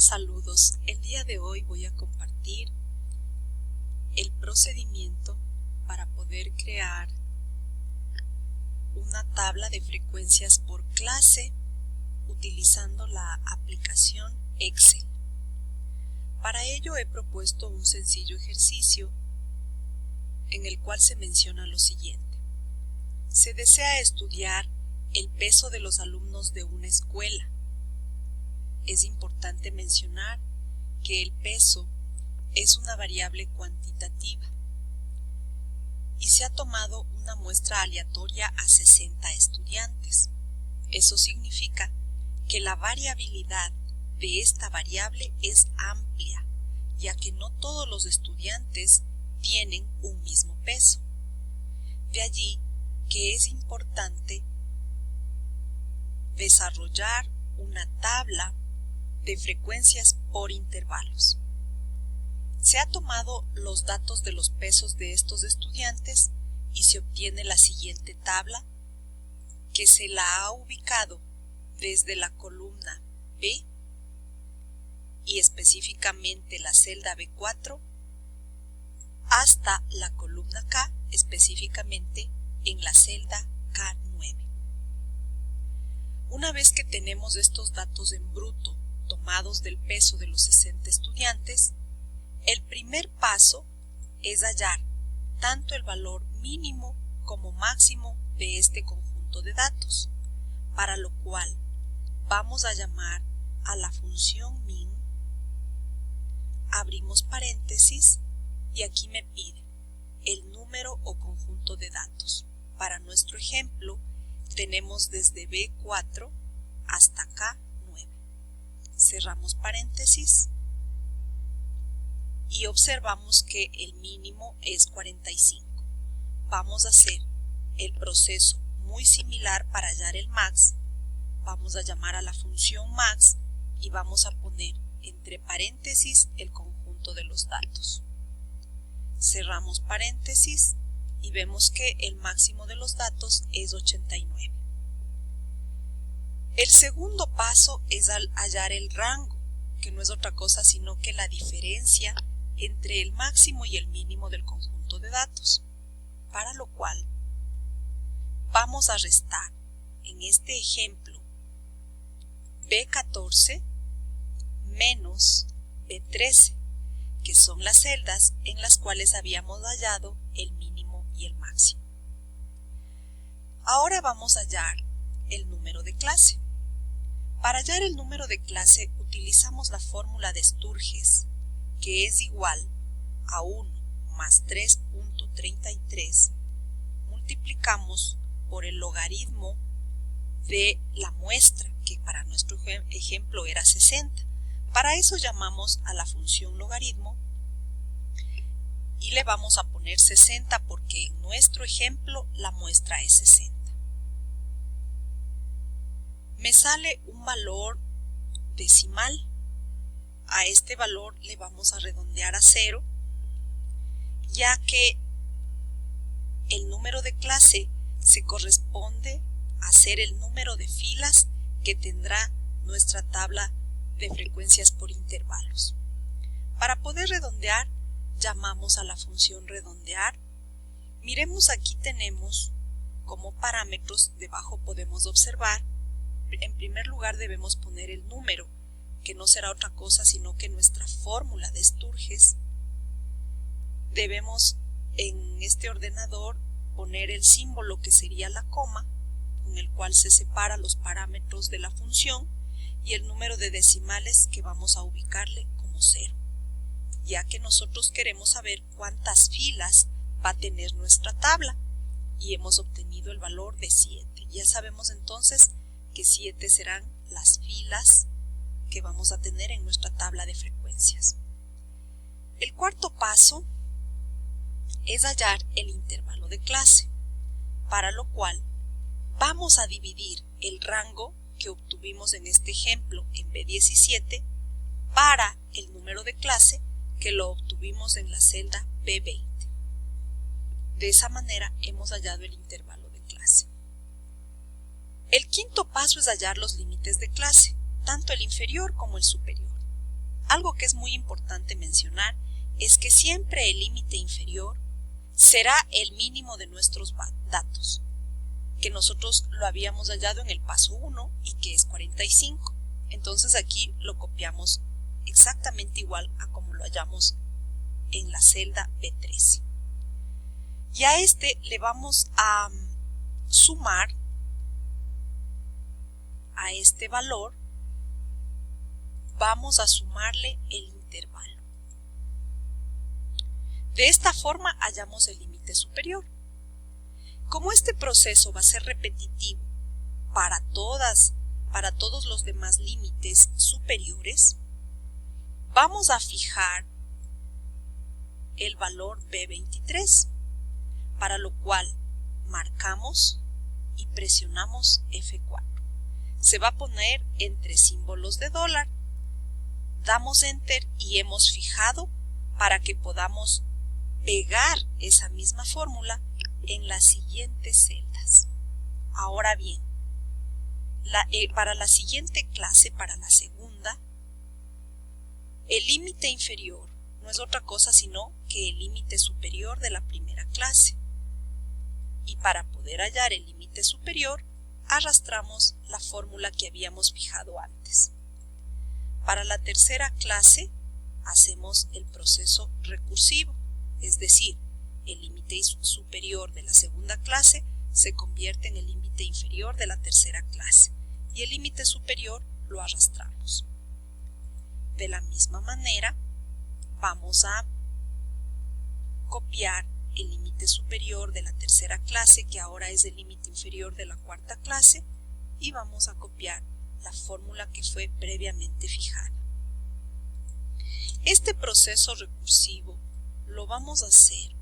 Saludos, el día de hoy voy a compartir el procedimiento para poder crear una tabla de frecuencias por clase utilizando la aplicación Excel. Para ello he propuesto un sencillo ejercicio en el cual se menciona lo siguiente. Se desea estudiar el peso de los alumnos de una escuela. Es importante mencionar que el peso es una variable cuantitativa y se ha tomado una muestra aleatoria a 60 estudiantes. Eso significa que la variabilidad de esta variable es amplia, ya que no todos los estudiantes tienen un mismo peso. De allí que es importante desarrollar una tabla de frecuencias por intervalos. Se ha tomado los datos de los pesos de estos estudiantes y se obtiene la siguiente tabla, que se la ha ubicado desde la columna B y específicamente la celda B4 hasta la columna K, específicamente en la celda K9. Una vez que tenemos estos datos en bruto tomados del peso de los 60 estudiantes, el primer paso es hallar tanto el valor mínimo como máximo de este conjunto de datos, para lo cual vamos a llamar a la función min, abrimos paréntesis y aquí me pide el número o conjunto de datos. Para nuestro ejemplo tenemos desde B4 hasta K9. Cerramos paréntesis y observamos que el mínimo es 45. Vamos a hacer el proceso muy similar para hallar el max. Vamos a llamar a la función max y vamos a poner entre paréntesis el conjunto de los datos. Cerramos paréntesis y vemos que el máximo de los datos es 89. El segundo paso es hallar el rango, que no es otra cosa sino que la diferencia entre el máximo y el mínimo del conjunto de datos, para lo cual vamos a restar en este ejemplo B14 menos B13, que son las celdas en las cuales habíamos hallado el mínimo y el máximo. Ahora vamos a hallar el número de clase. Para hallar el número de clase utilizamos la fórmula de Sturges, que es igual a 1 más 3.33, multiplicamos por el logaritmo de la muestra, que para nuestro ejemplo era 60. Para eso llamamos a la función logaritmo y le vamos a poner 60 porque en nuestro ejemplo la muestra es 60. Me sale un valor decimal. A este valor le vamos a redondear a 0, ya que el número de clase se corresponde a ser el número de filas que tendrá nuestra tabla de frecuencias por intervalos. Para poder redondear, llamamos a la función redondear. Miremos, aquí tenemos como parámetros, debajo podemos observar, en primer lugar debemos poner el número, que no será otra cosa sino que nuestra fórmula de Sturges. Debemos en este ordenador poner el símbolo que sería la coma, con el cual se separa los parámetros de la función, y el número de decimales que vamos a ubicarle como 0, ya que nosotros queremos saber cuántas filas va a tener nuestra tabla, y hemos obtenido el valor de 7. Ya sabemos entonces que 7 serán las filas que vamos a tener en nuestra tabla de frecuencias. El cuarto paso es hallar el intervalo de clase, para lo cual vamos a dividir el rango que obtuvimos en este ejemplo en B17 para el número de clase que lo obtuvimos en la celda B20. De esa manera hemos hallado el intervalo de clase. El quinto paso es hallar los límites de clase, tanto el inferior como el superior. algo que es muy importante mencionar es que siempre el límite inferior será el mínimo de nuestros datos, que nosotros lo habíamos hallado en el paso 1 y que es 45. Entonces aquí lo copiamos exactamente igual a como lo hallamos en la celda B13. Y a este le vamos a sumar a este valor, vamos a sumarle el intervalo. De esta forma hallamos el límite superior. Como este proceso va a ser repetitivo para todos los demás límites superiores, vamos a fijar el valor B23, para lo cual marcamos y presionamos F4. Se va a poner entre símbolos de dólar, damos Enter y hemos fijado para que podamos pegar esa misma fórmula en las siguientes celdas. Ahora bien, para la siguiente clase, para la segunda, el límite inferior no es otra cosa sino que el límite superior de la primera clase. Y para poder hallar el límite superior, arrastramos la fórmula que habíamos fijado antes. Para la tercera clase, hacemos el proceso recursivo, es decir, el límite superior de la segunda clase se convierte en el límite inferior de la tercera clase y el límite superior lo arrastramos. De la misma manera, vamos a copiar el límite superior de la tercera clase, que ahora es el límite inferior de la cuarta clase, y vamos a copiar la fórmula que fue previamente fijada. Este proceso recursivo lo vamos a hacer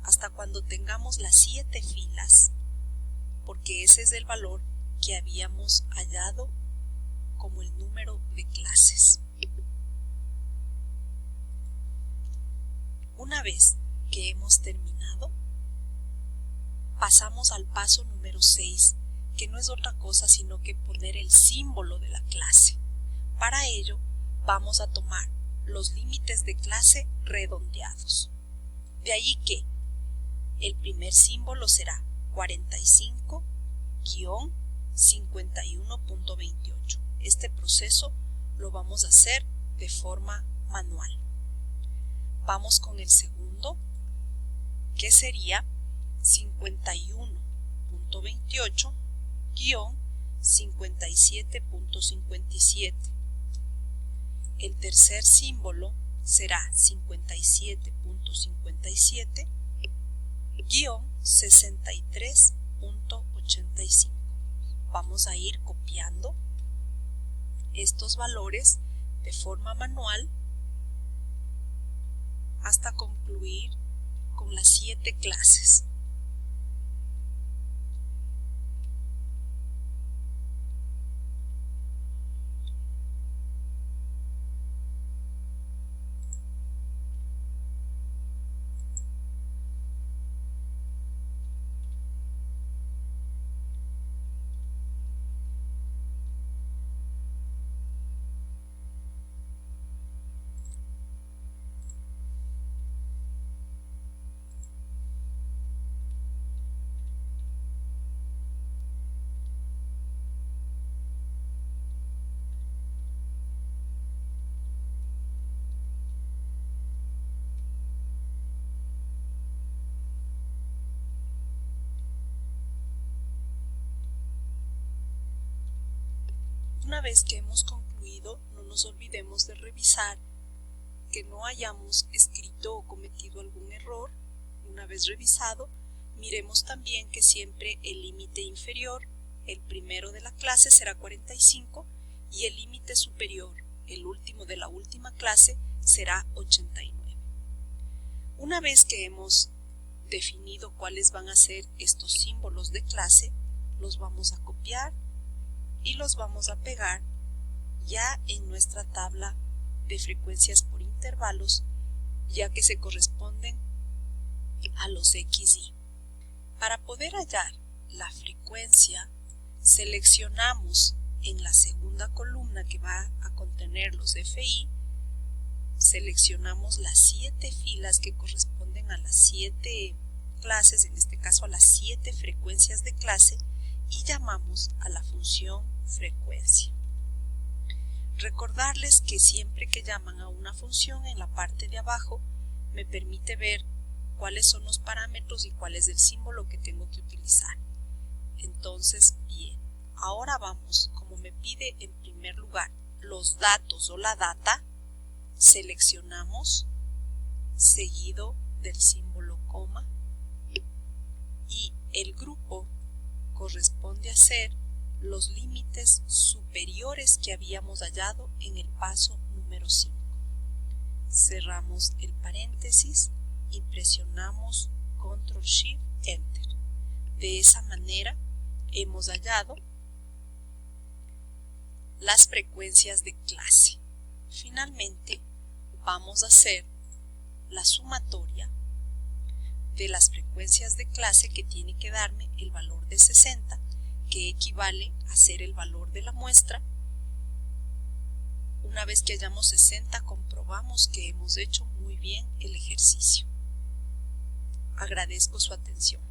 hasta cuando tengamos las 7 filas, porque ese es el valor que habíamos hallado como el número de clases. Una vez que hemos terminado, pasamos al paso número 6, que no es otra cosa sino que poner el símbolo de la clase. Para ello, vamos a tomar los límites de clase redondeados. De ahí que el primer símbolo será 45-51.28. Este proceso lo vamos a hacer de forma manual. Vamos con el segundo, que sería 51.28-57.57. El tercer símbolo será 57.57-63.85. Vamos a ir copiando estos valores de forma manual hasta concluir con las 7 clases. Una vez que hemos concluido, no nos olvidemos de revisar que no hayamos escrito o cometido algún error. Una vez revisado, miremos también que siempre el límite inferior, el primero de la clase, será 45 y el límite superior, el último de la última clase, será 89. Una vez que hemos definido cuáles van a ser estos símbolos de clase, los vamos a copiar y los vamos a pegar ya en nuestra tabla de frecuencias por intervalos, ya que se corresponden a los XY. Para poder hallar la frecuencia, seleccionamos en la segunda columna que va a contener los FI Seleccionamos las 7 filas que corresponden a las 7 clases, en este caso a las 7 frecuencias de clase, y llamamos a la función frecuencia. Recordarles que siempre que llaman a una función, en la parte de abajo me permite ver cuáles son los parámetros y cuál es el símbolo que tengo que utilizar. Entonces, bien, ahora vamos, como me pide en primer lugar los datos o la data, seleccionamos seguido del símbolo coma y el grupo corresponde a ser los límites superiores que habíamos hallado en el paso número 5. Cerramos el paréntesis y presionamos Control Shift Enter. De esa manera hemos hallado las frecuencias de clase. Finalmente vamos a hacer la sumatoria de las frecuencias de clase, que tiene que darme el valor de 60, que equivale a ser el valor de la muestra. Una vez que hayamos 60, comprobamos que hemos hecho muy bien el ejercicio. Agradezco su atención.